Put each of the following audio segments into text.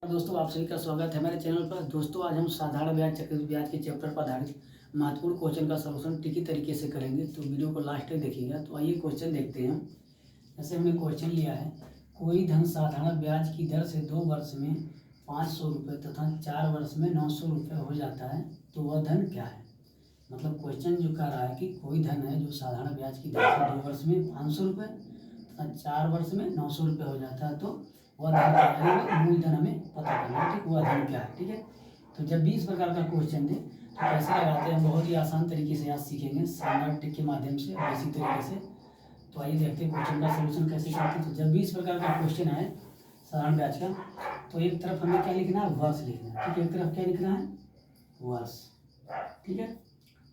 दोस्तों, आप सभी का स्वागत है मेरे चैनल पर। दोस्तों, आज हम साधारण ब्याज चक्रवृद्धि ब्याज के चैप्टर पर आधारित महत्वपूर्ण क्वेश्चन का सलूशन ट्रिकी तरीके से करेंगे, तो वीडियो को लास्ट तक देखिएगा। तो आइए क्वेश्चन देखते हैं। जैसे हमने क्वेश्चन लिया है, कोई धन साधारण ब्याज की दर से 2 वर्ष में 500 रुपये तथा 4 वर्ष में 900 रुपये हो जाता है, तो वह धन क्या है। मतलब क्वेश्चन जो कह रहा है कि कोई धन है जो साधारण ब्याज की दर से 2 वर्ष में 500 रुपये तथा 4 वर्ष में 900 रुपये हो जाता है, तो वह धन क्या है। मूलधन हमें पता करना है, ठीक, वह धन क्या है। ठीक है, तो जब भी इस प्रकार का क्वेश्चन दे तो कैसे लगाते हैं, बहुत ही आसान तरीके से आज सीखेंगे स्टैंडर्ड ट्रिक के माध्यम से, बेसिक तरीके से। तो आइए देखते हैं क्वेश्चन का सलूशन कैसे करते हैं। तो जब भी इस प्रकार का क्वेश्चन आए साधारण ब्याज का, तो एक तरफ हमें क्या लिखना है, वर्ष लिखना है। ठीक है, एक तरफ क्या लिखना है, वर्ष। ठीक है,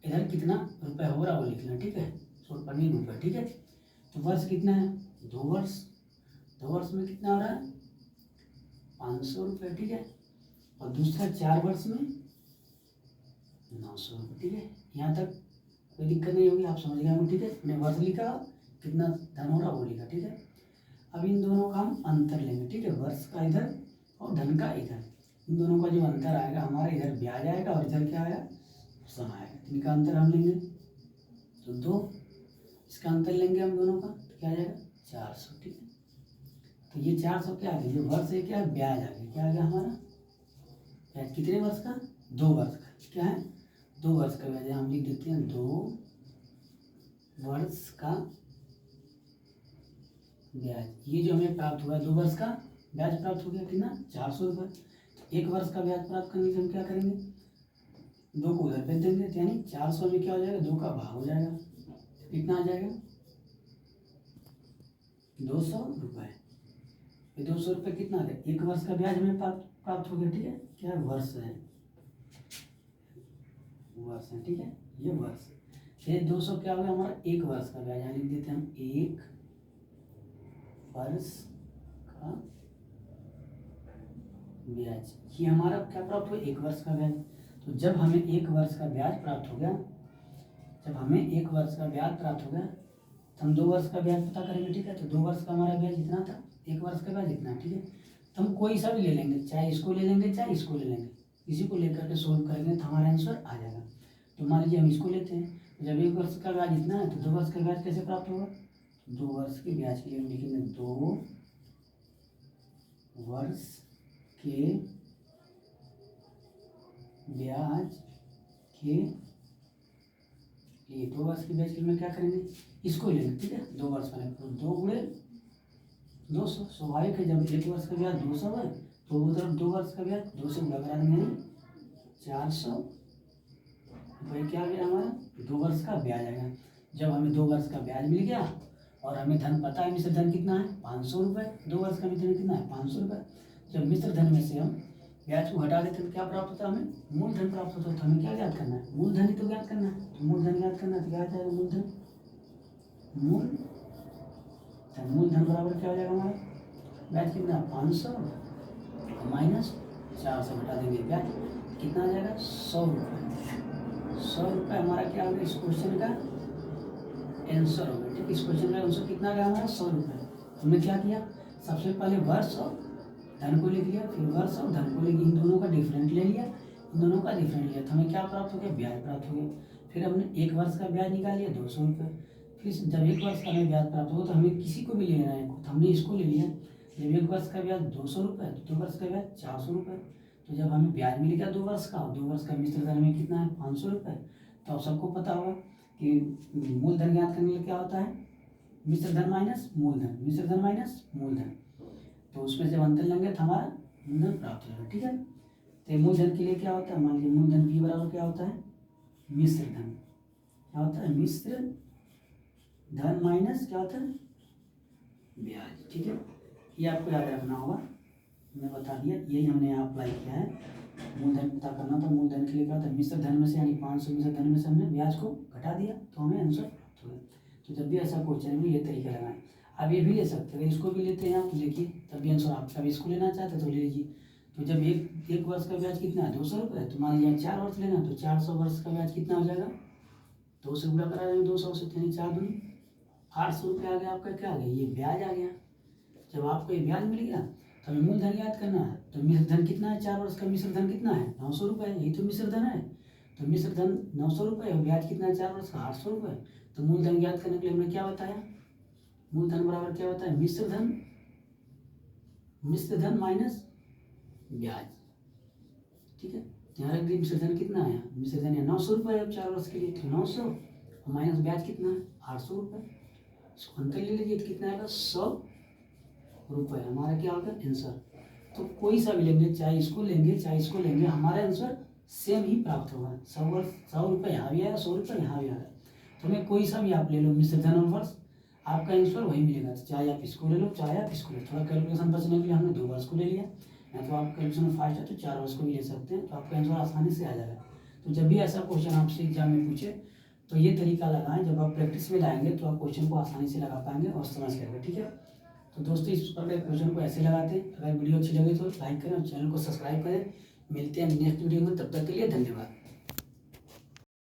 इधर कितना रुपये हो रहा है वो लिखना है। ठीक है, शॉर्ट पर नहीं रुपये। ठीक है, तो वर्ष कितना है, 2 वर्ष। 2 वर्ष में कितना हो रहा है, 500 रुपये। ठीक है, और दूसरा 4 वर्ष में 900 रुपये। ठीक है, यहाँ तक कोई दिक्कत नहीं होगी, आप समझ गए होंगे। ठीक है, मैंने वर्ष लिखा, कितना धन हो रहा वो लिखा। ठीक है, अब इन दोनों का हम अंतर लेंगे। ठीक है, वर्ष का इधर और धन का इधर, इन दोनों का जो अंतर आएगा हमारा, इधर ब्याज आएगा और इधर क्या आएगा, सम आएगा। इनका अंतर हम लेंगे तो 2, इसका अंतर लेंगे हम दोनों का, तो क्या आ जाएगा, 400। ठीक है, तो ये 400 क्या आ गया, जो वर्ष है क्या है, ब्याज आ गया। क्या आ गया हमारा, ब्याज कितने वर्ष का, 2 वर्ष का। क्या है, 2 वर्ष का ब्याज। हम लिख देते हैं 2 वर्ष का ब्याज। ये जो हमें प्राप्त हुआ 2 वर्ष का ब्याज प्राप्त हो गया, कितना, 400 रुपये। तो 1 वर्ष का ब्याज प्राप्त करने के हम क्या करेंगे, 2 को उधर भेज देंगे, यानी 400 में क्या हो जाएगा, 2 का भाग हो जाएगा, कितना आ जाएगा, 200 रुपये। 200 रुपये कितना आ गया, 1 वर्ष का ब्याज हमें प्राप्त हो गया। ठीक है, क्या है, वर्ष है, वर्ष है। ठीक है, ये वर्ष। फिर 200 क्या हो गया हमारा, 1 वर्ष का ब्याज। यहाँ लिख देते हैं हम 1 वर्ष का ब्याज। ये हमारा क्या प्राप्त हुआ, 1 वर्ष का ब्याज। तो जब हमें 1 वर्ष का ब्याज प्राप्त हो गया, जब हमें 1 वर्ष का ब्याज प्राप्त हो गया, तो हम 2 वर्ष का ब्याज पता करेंगे। ठीक है, तो 2 वर्ष का हमारा ब्याज इतना था, 1 वर्ष का ब्याज इतना। ठीक है, तो हम कोई सा भी ले लेंगे, चाहे इसको ले लेंगे चाहे इसको ले लेंगे, इसी को लेकर के सोल्व करेंगे तो हमारा आंसर आ जाएगा। तो मान लीजिए हम इसको लेते हैं, तो जब 1 वर्ष का ब्याज इतना है, तो 2 वर्ष का ब्याज कैसे प्राप्त होगा, 2 वर्ष के ब्याज के लिए हम लिखेंगे 2 वर्ष के ब्याज के लिए, 2 वर्ष के ब्याज के लिए मैं क्या करेंगे, इसको लेंगे। ठीक है, 2 वर्ष का, तो 2 गुणे 200। स्वाभाविक है, जब 1 वर्ष का ब्याज 200 है, तो वो तरफ 2 वर्ष का ब्याज 2 से गुणा करा देंगे, 400 रुपये। क्या आ गया हमारा, 2 वर्ष का ब्याज आएगा। जब हमें 2 वर्ष का ब्याज मिल गया और हमें धन पता है, मिश्र धन कितना है, 500 रुपये। 2 वर्ष का मिश्र धन कितना है, 500 रुपये। जब मिश्र धन में से हम ब्याज को हटा देते हैं तो क्या प्राप्त होता है, हमें मूलधन प्राप्त होता है। तो हमें क्या ज्ञात करना है, मूलधन ही तो ज्ञात करना है। तो मूलधन ज्ञात करना है तो क्या आ जाएगा, मूलधन, मूलधन बराबर क्या हो जाएगा हमारा, ब्याज कितना, 500 माइनस 400 घटा देंगे, ब्याज कितना आ जाएगा, 100 रुपये। 100 रुपये हमारा क्या हो गया, इस क्वेश्चन का आंसर हो गया। ठीक, इस क्वेश्चन का आंसर कितना गया हमारा, 100 रुपये। हमने क्या किया, सबसे पहले वर्ष और धन को लिख लिया, फिर वर्ष और धन को लिख, इन दोनों का डिफरेंट ले लिया, इन दोनों का डिफरेंट लिया, तो हमें क्या प्राप्त हो गया, ब्याज प्राप्त हो गया। फिर हमने 1 वर्ष का ब्याज निकाल लिया, 200 रुपये। फिर जब 1 वर्ष का हमें ब्याज प्राप्त हो तो हमें किसी को भी लेना है, तो हमने इसको ले लिया। जब 1 वर्ष का ब्याज 200 रुपये, तो 2 वर्ष का ब्याज 400 रुपये। तो जब हमें ब्याज मिल गया 2 वर्ष का, और 2 वर्ष का मिश्र धन में कितना है, 500 रुपये। तो आप सबको पता होगा कि मूलधन ज्ञात करने के लिए क्या होता है, मिश्र धन माइनस मूलधन, मिश्र धन माइनस मूलधन। तो उसमें जब अंतर लेंगे तो हमारा मूलधन प्राप्त होगा। ठीक है, तो मूलधन के लिए क्या होता है, मान लीजिए मूलधन भी बराबर क्या होता है, मिश्र धन। क्या होता है, मिश्र धन माइनस क्या होता है, ब्याज। ठीक है, ये आपको याद रखना होगा, मैंने बता दिया, यही हमने यहाँ अप्लाई किया है। मूलधन पता करना था, मूलधन के लिए क्या होता है, मिश्र धन में से, यानी 500 मिश्र धन में से हमने ब्याज को घटा दिया, तो हमें आंसर प्राप्त हो गया। तो जब भी ऐसा क्वेश्चन में ये तरीका लगाएं। आप ये भी ले सकते हैं, अगर इसको भी लेते हैं आप तो देखिए तब भी आंसर आप, कभी इसको लेना चाहते तो ले लीजिए। तो जब एक वर्ष का ब्याज कितना है, 200 रुपये, तो मान लीजिए 4 वर्ष लेना, तो 400 वर्ष का ब्याज कितना हो जाएगा, 2 से गुणा करा देंगे 200 से, यानी 4 दूनी 800 रुपये आ गया आपका। क्या आ गया, ये ब्याज आ गया। जब आपको ये ब्याज मिल गया तो हमें मूलधन याद करना है। तो मिश्र धन कितना है, 4 वर्ष का मिश्र धन कितना है, 900 रुपये। यही तो मिश्र धन है। तो मिश्र धन 900 रुपये और ब्याज कितना है 4 वर्ष का, 800 रुपये। तो मूलधन याद करने के लिए हमने क्या बताया, मूलधन बराबर क्या होता है, मिश्र धन माइनस ब्याज। ठीक है, यहाँ रख दी मिश्र धन कितना है, मिश्र धन 900 रुपये है 4 वर्ष के लिए, तो 900 और माइनस ब्याज कितना है 800 रुपये। इसको अंतर ले लीजिए तो कितना आएगा 100 रुपये। हमारा क्या होगा आंसर। तो कोई सा भी लेंगे, चाहे इसको लेंगे चाहे इसको लेंगे, हमारा आंसर सेम ही प्राप्त होगा। 100 रुपये यहाँ भी आएगा, 100 रुपये यहाँ भी आएगा। तो हमें कोई सा भी आप ले लो मिश्र धन और वर्ष, आपका आंसर वही मिलेगा। चाहे आप इसको ले लो चाहे आप इसको ले लो। थोड़ा कैलकुलेशन बचने के लिए हमने 2 वर्ष को ले लिया, या तो आप कैलकुलेशन फास्ट है तो 4 वर्ष को भी ले सकते हैं, तो आपका आंसर आसानी से आ जाएगा। तो जब भी ऐसा क्वेश्चन आपसे एग्जाम में पूछे तो ये तरीका लगाएं, जब आप प्रैक्टिस में लाएंगे तो आप क्वेश्चन को आसानी से लगा पाएंगे और समझ करके। ठीक है, तो दोस्तों इस प्रकार के क्वेश्चन को ऐसे लगाते हैं। अगर वीडियो अच्छी लगे तो लाइक करें और चैनल को सब्सक्राइब करें। मिलते हैं नेक्स्ट वीडियो में, तब तक के लिए धन्यवाद।